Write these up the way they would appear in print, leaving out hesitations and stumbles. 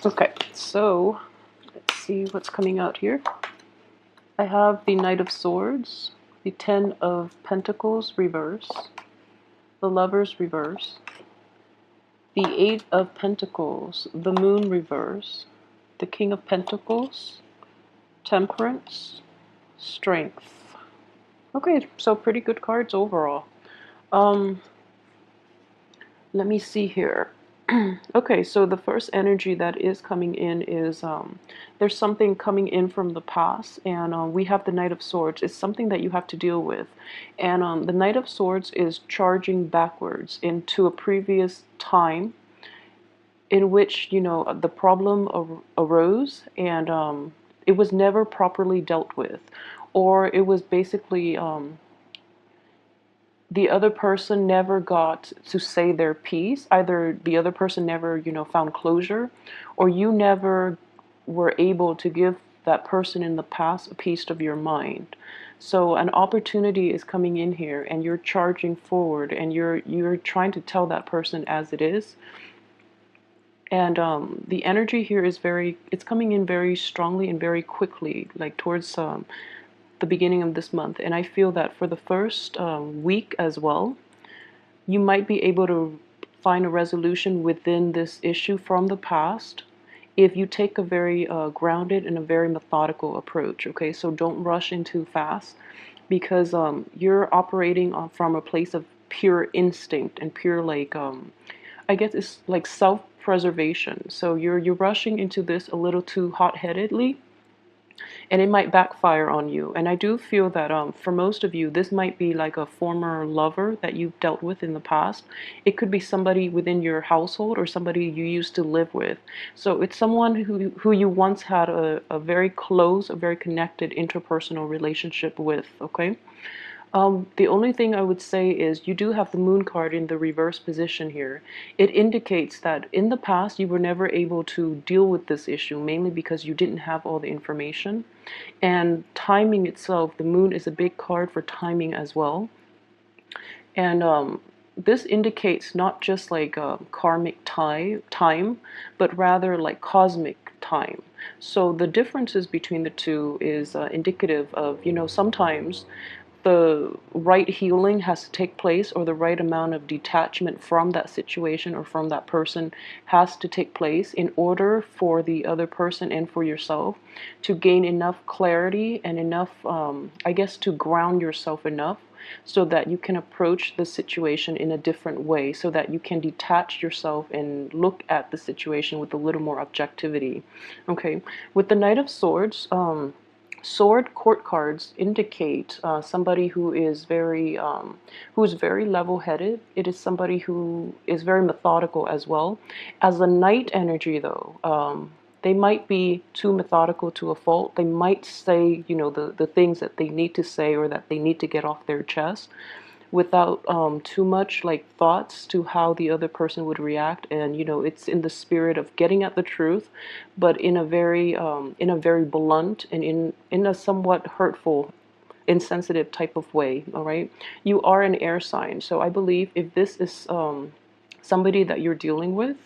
Okay, so let's see what's coming out here. I have the Knight of Swords, the Ten of Pentacles reverse, the Lovers reverse, the Eight of Pentacles, the Moon reverse, the King of Pentacles, Temperance, Strength. Okay, so pretty good cards overall. Um, let me see here. Okay, so the first energy that is coming in is there's something coming in from the past, and we have the Knight of Swords. It's something that you have to deal with, and the Knight of Swords is charging backwards into a previous time in which the problem arose, and it was never properly dealt with, or it was basically the other person never got to say their piece. Either the other person never, found closure, or you never were able to give that person in the past a piece of your mind. So an opportunity is coming in here, and you're charging forward, and you're trying to tell that person as it is. And the energy here is it's coming in very strongly and very quickly, like towards the beginning of this month. And I feel that for the first week as well, you might be able to find a resolution within this issue from the past if you take a very grounded and a very methodical approach. Okay, so don't rush in too fast, because you're operating from a place of pure instinct and pure, like, I guess it's like self-preservation. So you're rushing into this a little too hot-headedly, and it might backfire on you. And I do feel that for most of you, this might be like a former lover that you've dealt with in the past. It could be somebody within your household or somebody you used to live with. So it's someone who you once had a very close, a very connected interpersonal relationship with, okay? The only thing I would say is you do have the Moon card in the reverse position here. It indicates that in the past you were never able to deal with this issue, mainly because you didn't have all the information. And timing itself, the Moon is a big card for timing as well. And this indicates not just like karmic time, but rather like cosmic time. So the differences between the two is indicative of, sometimes the right healing has to take place, or the right amount of detachment from that situation or from that person has to take place in order for the other person and for yourself to gain enough clarity and enough, I guess, to ground yourself enough so that you can approach the situation in a different way, so that you can detach yourself and look at the situation with a little more objectivity. Okay, with the Knight of Swords, sword court cards indicate somebody who is very level-headed. It is somebody who is very methodical as well. As a knight energy, though, they might be too methodical to a fault. They might say, the things that they need to say or that they need to get off their chest without too much like thoughts to how the other person would react. And it's in the spirit of getting at the truth, but in a very blunt and in a somewhat hurtful, insensitive type of way. All right, you are an air sign, so I believe if this is somebody that you're dealing with,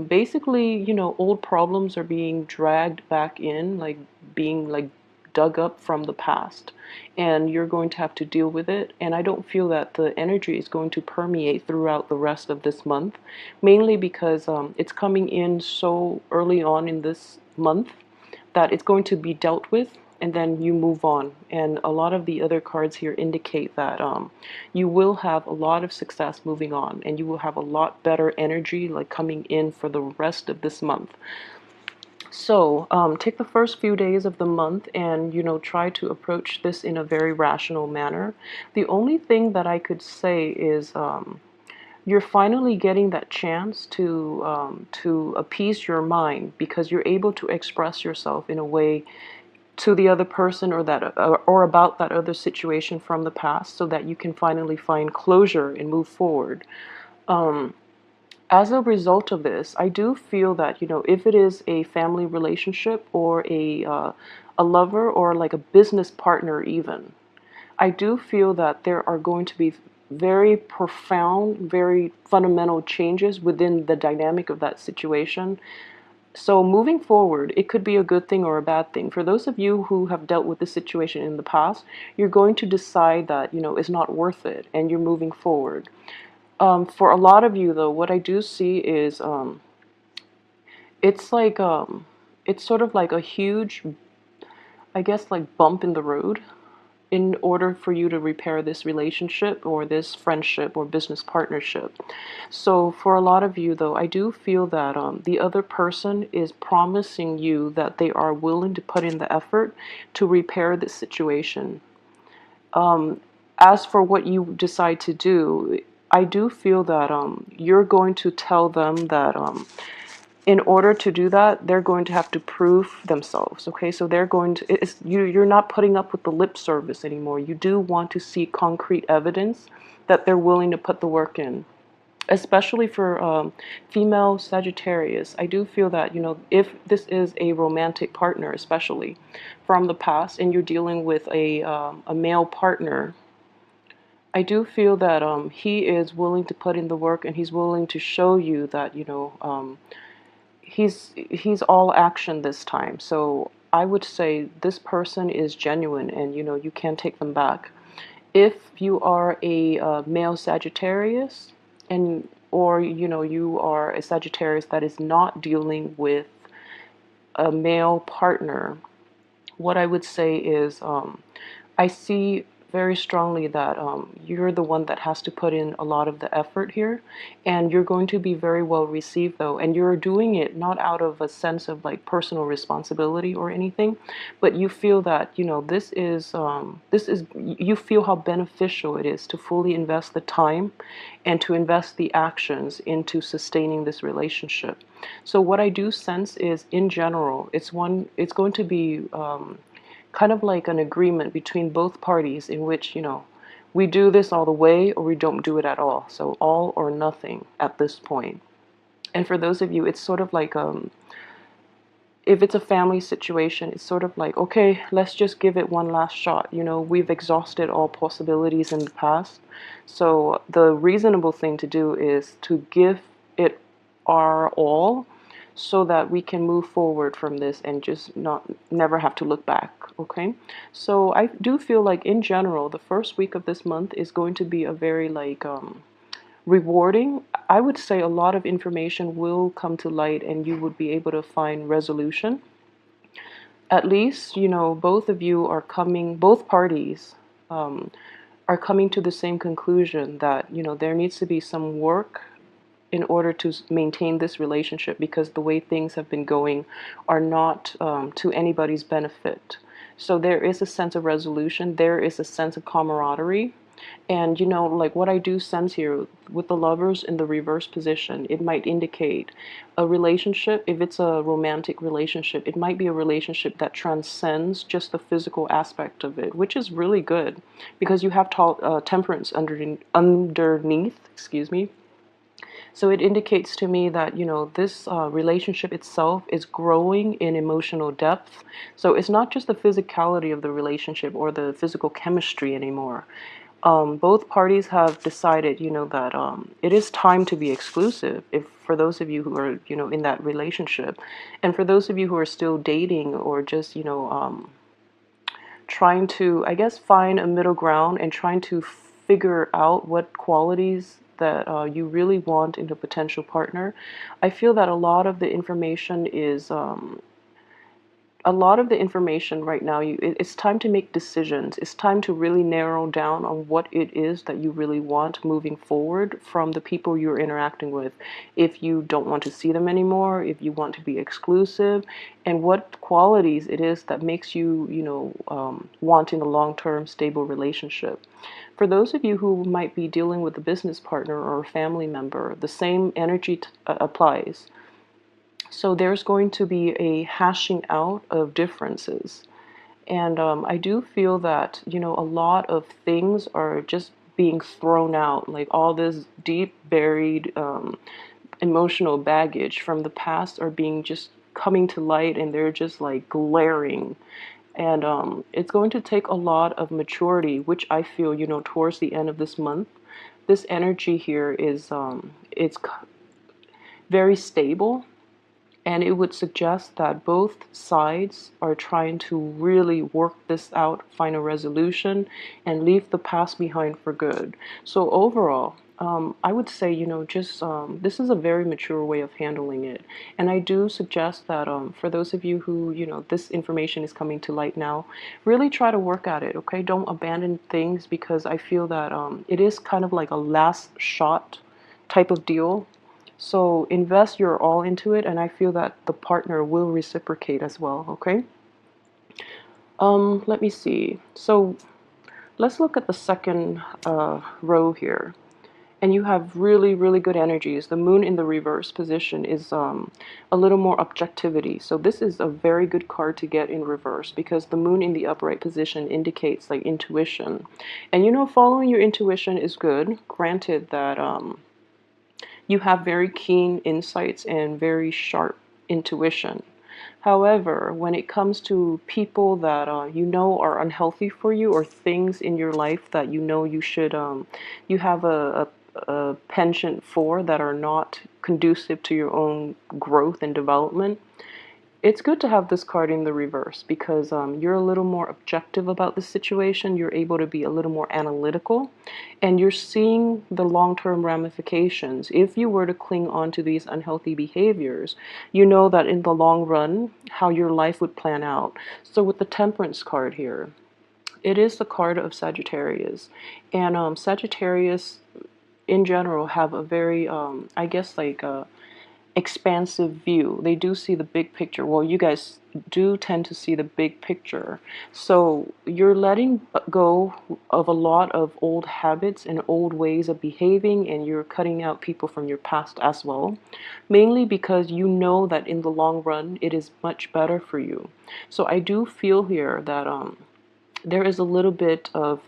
basically, old problems are being dragged back in, like being like dug up from the past, and you're going to have to deal with it. And I don't feel that the energy is going to permeate throughout the rest of this month, mainly because it's coming in so early on in this month that it's going to be dealt with, and then you move on. And a lot of the other cards here indicate that you will have a lot of success moving on, and you will have a lot better energy like coming in for the rest of this month. So take the first few days of the month and try to approach this in a very rational manner. The only thing that I could say is you're finally getting that chance to appease your mind, because you're able to express yourself in a way to the other person, or about that other situation from the past, so that you can finally find closure and move forward. As a result of this, I do feel that if it is a family relationship, or a lover, or like a business partner even, I do feel that there are going to be very profound, very fundamental changes within the dynamic of that situation. So moving forward, it could be a good thing or a bad thing. For those of you who have dealt with this situation in the past, you're going to decide that, it's not worth it and you're moving forward. For a lot of you, though, what I do see is it's like it's sort of like a huge, I guess, like bump in the road in order for you to repair this relationship or this friendship or business partnership. So for a lot of you, though, I do feel that the other person is promising you that they are willing to put in the effort to repair this situation. As for what you decide to do, I do feel that you're going to tell them that in order to do that, they're going to have to prove themselves. Okay, so they're going to, you're not putting up with the lip service anymore. You do want to see concrete evidence that they're willing to put the work in. Especially for female Sagittarius, I do feel that, if this is a romantic partner, especially from the past, and you're dealing with a male partner, I do feel that he is willing to put in the work and he's willing to show you that, he's all action this time. So I would say this person is genuine and you can take them back. If you are a male Sagittarius and or you are a Sagittarius that is not dealing with a male partner, what I would say is I see very strongly that you're the one that has to put in a lot of the effort here, and you're going to be very well received though, and you're doing it not out of a sense of like personal responsibility or anything, but you feel that this is you feel how beneficial it is to fully invest the time and to invest the actions into sustaining this relationship. So what I do sense is, in general, it's going to be kind of like an agreement between both parties in which, we do this all the way or we don't do it at all. So all or nothing at this point. And for those of you, it's sort of like if it's a family situation, it's sort of like, okay, let's just give it one last shot. We've exhausted all possibilities in the past. So the reasonable thing to do is to give it our all so that we can move forward from this and just never have to look back. Okay, so I do feel like in general the first week of this month is going to be a very like rewarding. I would say a lot of information will come to light and you would be able to find resolution. At least, both of you are coming, both parties are coming to the same conclusion that, there needs to be some work in order to maintain this relationship, because the way things have been going are not to anybody's benefit. So there is a sense of resolution, there is a sense of camaraderie. And like what I do sense here with the lovers in the reverse position, it might indicate a relationship. If it's a romantic relationship, it might be a relationship that transcends just the physical aspect of it, which is really good because you have temperance underneath, excuse me. So it indicates to me that, this relationship itself is growing in emotional depth. So it's not just the physicality of the relationship or the physical chemistry anymore. Both parties have decided, that it is time to be exclusive. If for those of you who are, in that relationship, and for those of you who are still dating or just, trying to, I guess, find a middle ground and trying to figure out what qualities that you really want in a potential partner, I feel that a lot of the information right now, it's time to make decisions. It's time to really narrow down on what it is that you really want moving forward from the people you're interacting with. If you don't want to see them anymore, if you want to be exclusive, and what qualities it is that makes you, wanting a long-term stable relationship. For those of you who might be dealing with a business partner or a family member, the same energy applies. So there's going to be a hashing out of differences. And I do feel that, a lot of things are just being thrown out, like all this deep buried emotional baggage from the past are being just coming to light, and they're just like glaring. And it's going to take a lot of maturity, which I feel, towards the end of this month. This energy here is it's very stable. And it would suggest that both sides are trying to really work this out, find a resolution, and leave the past behind for good. So overall, I would say, just this is a very mature way of handling it. And I do suggest that for those of you who, this information is coming to light now, really try to work at it, okay? Don't abandon things, because I feel that it is kind of like a last shot type of deal. So invest your all into it, and I feel that the partner will reciprocate as well, okay? Let me see. So let's look at the second row here. And you have really, really good energies. The moon in the reverse position is a little more objectivity. So this is a very good card to get in reverse, because the moon in the upright position indicates like intuition. And following your intuition is good, granted that you have very keen insights and very sharp intuition. However, when it comes to people that are unhealthy for you, or things in your life that you should you have a penchant for, that are not conducive to your own growth and development, it's good to have this card in the reverse, because you're a little more objective about the situation. You're able to be a little more analytical, and you're seeing the long-term ramifications. If you were to cling on to these unhealthy behaviors, you know that in the long run, how your life would plan out. So with the Temperance card here, it is the card of Sagittarius. And Sagittarius, in general, have a very, I guess, like expansive view. They do see the big picture. Well, you guys do tend to see the big picture. So you're letting go of a lot of old habits and old ways of behaving, and you're cutting out people from your past as well, mainly because you know that in the long run it is much better for you. So I do feel here that there is a little bit of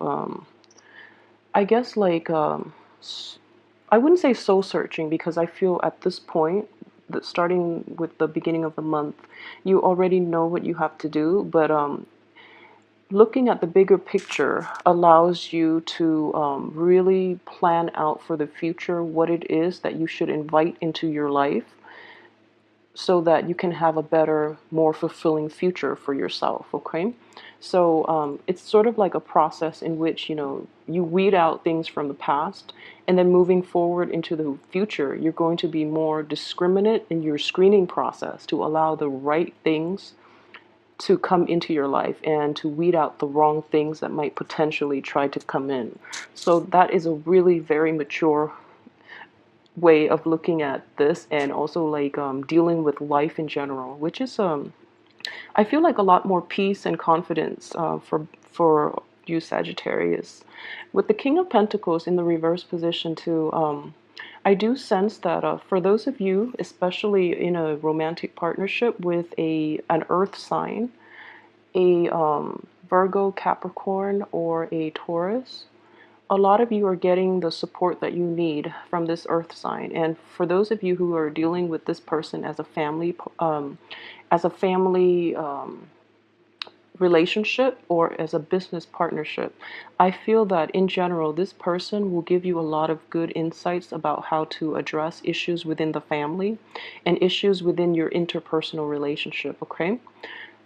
I guess like I wouldn't say soul searching, because I feel at this point, that starting with the beginning of the month, you already know what you have to do. But looking at the bigger picture allows you to really plan out for the future what it is that you should invite into your life, so that you can have a better, more fulfilling future for yourself, okay? So it's sort of like a process in which, you weed out things from the past, and then moving forward into the future, you're going to be more discriminate in your screening process to allow the right things to come into your life, and to weed out the wrong things that might potentially try to come in. So that is a really very mature way of looking at this, and also like dealing with life in general, which is I feel like a lot more peace and confidence for you Sagittarius. With the King of Pentacles in the reverse position too, I do sense that for those of you, especially in a romantic partnership with an earth sign, a Virgo, Capricorn, or a Taurus, a lot of you are getting the support that you need from this earth sign. And for those of you who are dealing with this person as a family relationship, or as a business partnership, I feel that in general this person will give you a lot of good insights about how to address issues within the family and issues within your interpersonal relationship, okay?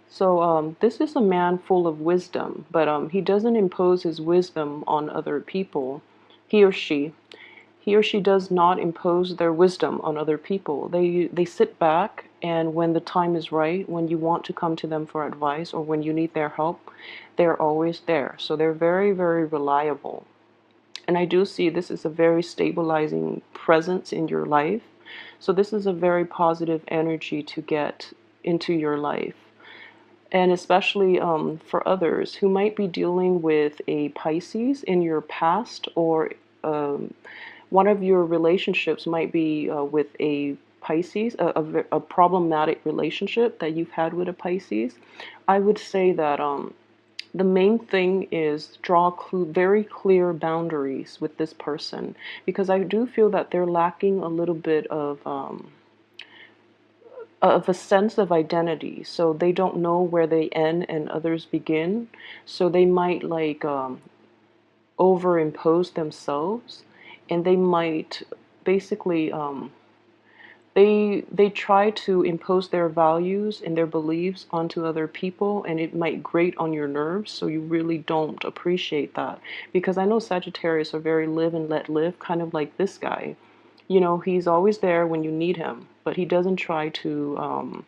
So this is a man full of wisdom, but he doesn't impose his wisdom on other people. He or she, he or she does not impose their wisdom on other people. They sit back, and when the time is right, when you want to come to them for advice, or when you need their help, they're always there. So they're very, very reliable. And I do see this is a very stabilizing presence in your life. So this is a very positive energy to get into your life. And especially for others who might be dealing with a Pisces in your past, or one of your relationships might be with a Pisces, a problematic relationship that you've had with a Pisces. I would say that the main thing is draw very clear boundaries with this person, because I do feel that they're lacking a little bit of a sense of identity. So they don't know where they end and others begin. So they might like overimpose themselves, and they might basically they try to impose their values and their beliefs onto other people, and it might grate on your nerves, so you really don't appreciate that. Because I know Sagittarius are very live and let live, kind of like this guy. He's always there when you need him, but he doesn't try to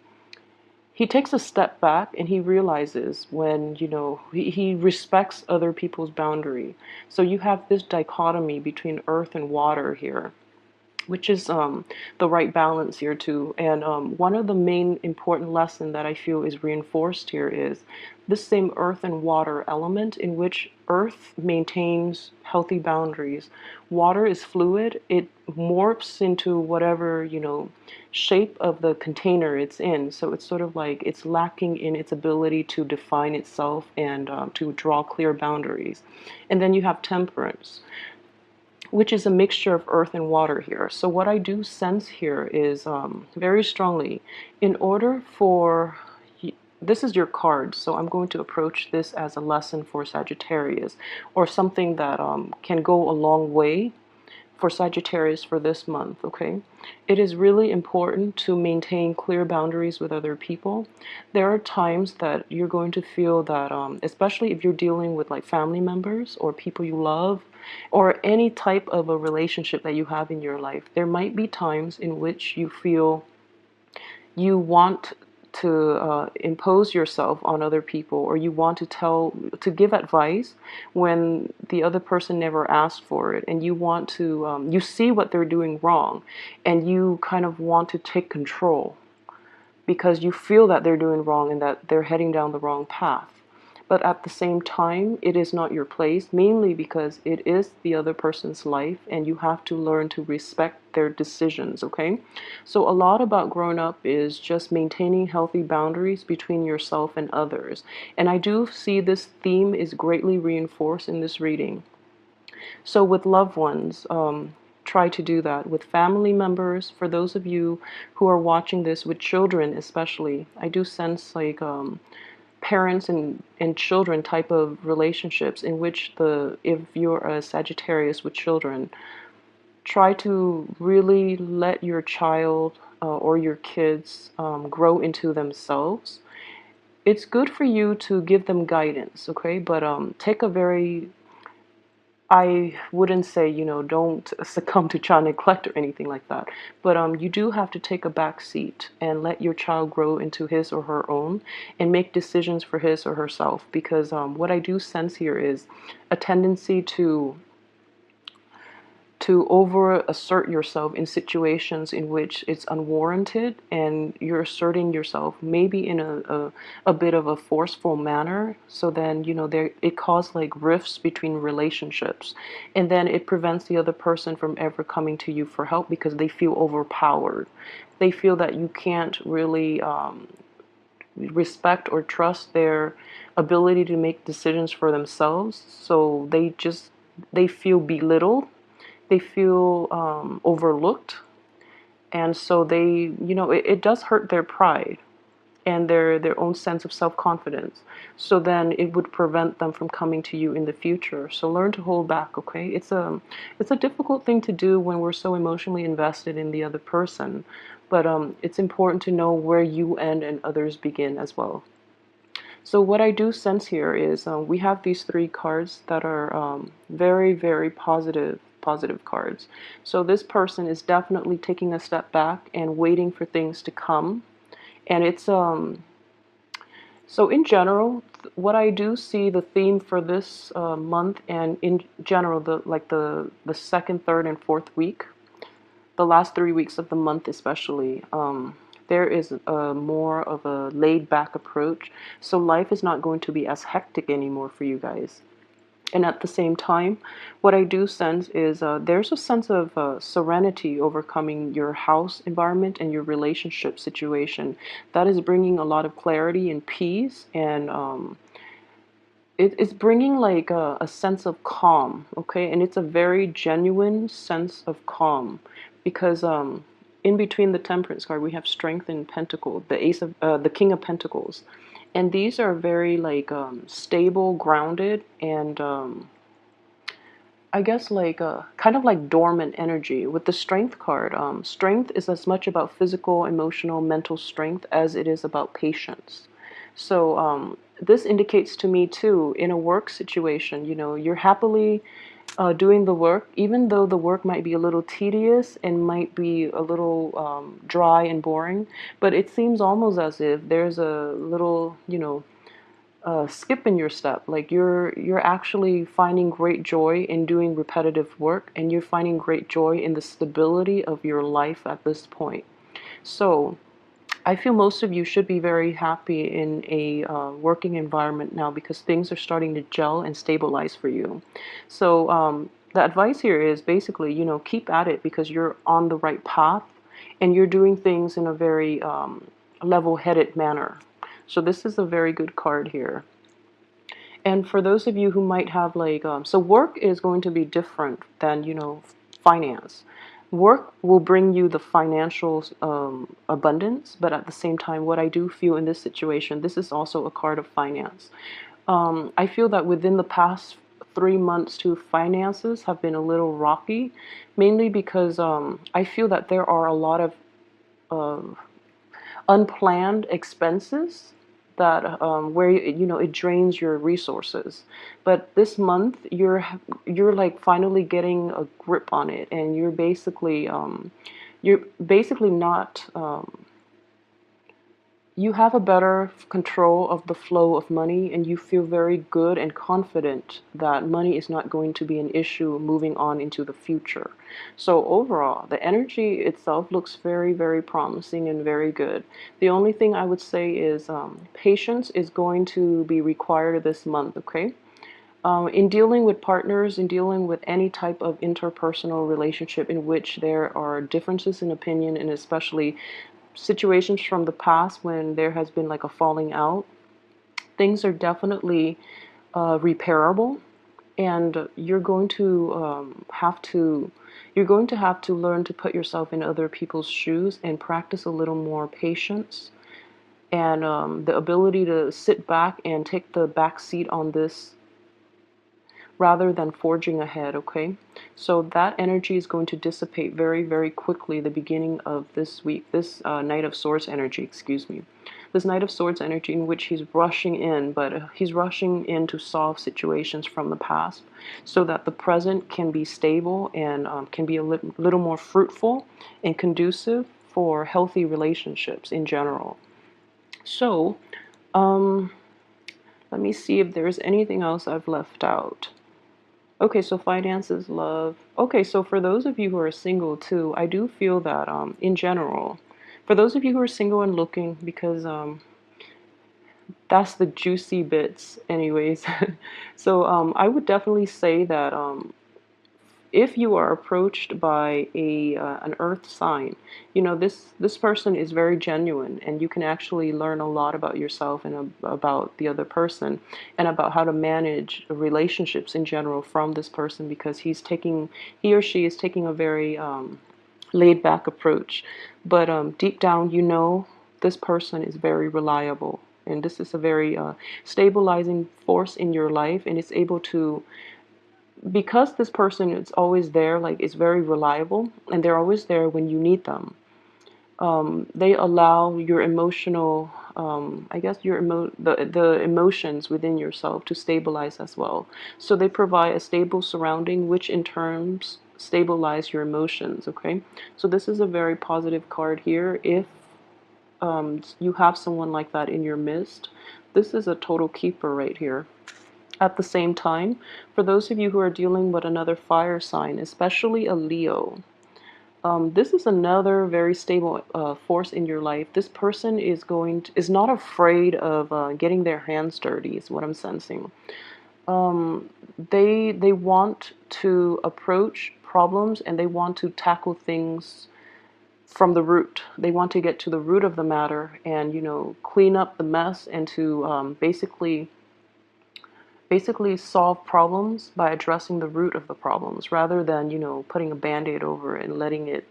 he takes a step back, and he realizes when, he respects other people's boundary. So you have this dichotomy between earth and water here, which is the right balance here too. And one of the main important lesson that I feel is reinforced here is this same earth and water element, in which earth maintains healthy boundaries. Water is fluid. It morphs into whatever, shape of the container it's in. So it's sort of like it's lacking in its ability to define itself and to draw clear boundaries. And then you have temperance, which is a mixture of earth and water here. So what I do sense here is very strongly, in order for, this is your card, so I'm going to approach this as a lesson for Sagittarius, or something that can go a long way for Sagittarius for this month, okay? It is really important to maintain clear boundaries with other people. There are times that you're going to feel that, especially if you're dealing with like family members or people you love, or any type of a relationship that you have in your life, there might be times in which you feel you want to impose yourself on other people, or you want to give advice when the other person never asked for it, and you want to you see what they're doing wrong, and you kind of want to take control because you feel that they're doing wrong and that they're heading down the wrong path. But at the same time, it is not your place, mainly because it is the other person's life, and you have to learn to respect their decisions, okay? So a lot about growing up is just maintaining healthy boundaries between yourself and others. And I do see this theme is greatly reinforced in this reading. So with loved ones, try to do that. With family members, for those of you who are watching this, with children especially, I do sense like parents and children type of relationships, in which if you're a Sagittarius with children, try to really let your child or your kids grow into themselves. It's good for you to give them guidance, okay? But take a very, I wouldn't say, don't succumb to child neglect or anything like that. But you do have to take a back seat and let your child grow into his or her own and make decisions for his or herself. Because what I do sense here is a tendency to over assert yourself in situations in which it's unwarranted, and you're asserting yourself maybe in a bit of a forceful manner. So then, there it causes like rifts between relationships, and then it prevents the other person from ever coming to you for help because they feel overpowered. They feel that you can't really respect or trust their ability to make decisions for themselves, so they feel belittled, they feel overlooked, and so it does hurt their pride and their own sense of self-confidence. So then it would prevent them from coming to you in the future. So learn to hold back, okay? It's a difficult thing to do when we're so emotionally invested in the other person, but it's important to know where you end and others begin as well. So what I do sense here is we have these three cards that are very, very positive cards. So this person is definitely taking a step back and waiting for things to come. And it's so in general, what I do see the theme for this month, and in general, the second, third, and fourth week, the last 3 weeks of the month especially, there is a more of a laid back approach. So life is not going to be as hectic anymore for you guys. And at the same time, what I do sense is there's a sense of serenity overcoming your house environment and your relationship situation. That is bringing a lot of clarity and peace, and it's bringing like a sense of calm, okay? And it's a very genuine sense of calm, because in between the Temperance card we have Strength and Pentacle, the King of Pentacles, and these are very like stable, grounded, and I guess like kind of like dormant energy. With the strength card, strength is as much about physical, emotional, mental strength as it is about patience. So this indicates to me too, in a work situation, you know, you're happily doing the work, even though the work might be a little tedious and might be a little dry and boring, but it seems almost as if there's a little, you know, skip in your step. Like you're actually finding great joy in doing repetitive work, and you're finding great joy in the stability of your life at this point. So I feel most of you should be very happy in a working environment now, because things are starting to gel and stabilize for you. So the advice here is basically, you know, keep at it, because you're on the right path and you're doing things in a very level-headed manner. So this is a very good card here. And for those of you who might have like, so work is going to be different than, you know, finance. Work will bring you the financial abundance, but at the same time, what I do feel in this situation, this is also a card of finance. I feel that within the past 3 months too, finances have been a little rocky, mainly because I feel that there are a lot of unplanned expenses that where you know, it drains your resources. But this month you're like finally getting a grip on it, and you're basically not you have a better control of the flow of money, and you feel very good and confident that money is not going to be an issue moving on into the future. So overall, the energy itself looks very, very promising and very good. The only thing I would say is patience is going to be required this month, okay? In dealing with partners, in dealing with any type of interpersonal relationship in which there are differences in opinion, and especially situations from the past when there has been like a falling out, things are definitely repairable, and you're going to have to learn to put yourself in other people's shoes and practice a little more patience, and the ability to sit back and take the back seat on this rather than forging ahead, okay? So that energy is going to dissipate very, very quickly the beginning of this week, this Knight of Swords energy, excuse me. This Knight of Swords energy in which he's rushing in, but he's rushing in to solve situations from the past so that the present can be stable and can be a little more fruitful and conducive for healthy relationships in general. So, let me see if there's anything else I've left out. Okay, so finances, love. Okay, so for those of you who are single too, I do feel that in general, for those of you who are single and looking, because that's the juicy bits anyways. So I would definitely say that if you are approached by a an earth sign, you know, this person is very genuine, and you can actually learn a lot about yourself and about the other person, and about how to manage relationships in general from this person, because he or she is taking a very laid back approach. But deep down, you know, this person is very reliable, and this is a very stabilizing force in your life, and it's able to, because this person is always there, like is very reliable, and they're always there when you need them. They allow your emotional, I guess the emotions within yourself to stabilize as well. So they provide a stable surrounding, which in terms stabilize your emotions. Okay, so this is a very positive card here. If you have someone like that in your midst, this is a total keeper right here. At the same time, for those of you who are dealing with another fire sign, especially a Leo, this is another very stable force in your life. This person is not afraid of getting their hands dirty, is what I'm sensing. They want to approach problems, and they want to tackle things from the root. They want to get to the root of the matter, and, you know, clean up the mess, and to basically solve problems by addressing the root of the problems, rather than, you know, putting a band-aid over it and letting it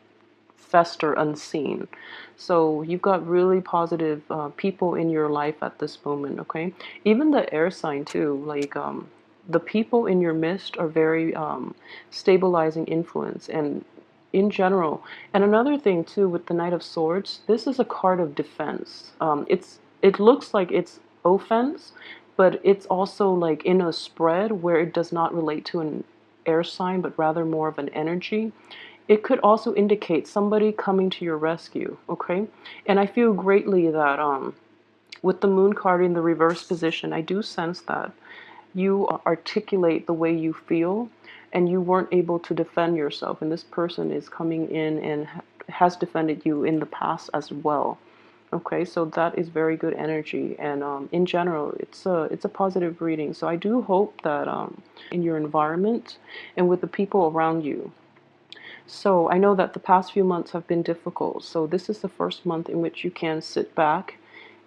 fester unseen. So you've got really positive people in your life at this moment, okay? Even the air sign too, like the people in your midst are very stabilizing influence, and in general. And another thing too with the Knight of Swords, this is a card of defense. It looks like it's offense, but it's also like in a spread where it does not relate to an air sign, but rather more of an energy. It could also indicate somebody coming to your rescue, okay? And I feel greatly that with the Moon card in the reverse position, I do sense that you articulate the way you feel and you weren't able to defend yourself, and this person is coming in and has defended you in the past as well. Okay, so that is very good energy, and in general, it's a positive reading. So I do hope that in your environment and with the people around you. So I know that the past few months have been difficult. So this is the first month in which you can sit back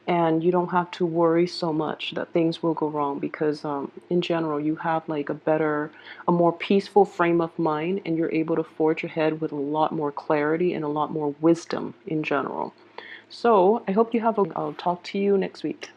and you don't have to worry so much that things will go wrong, because in general you have like a more peaceful frame of mind, and you're able to forge ahead with a lot more clarity and a lot more wisdom in general. So I hope you have a, I'll talk to you next week.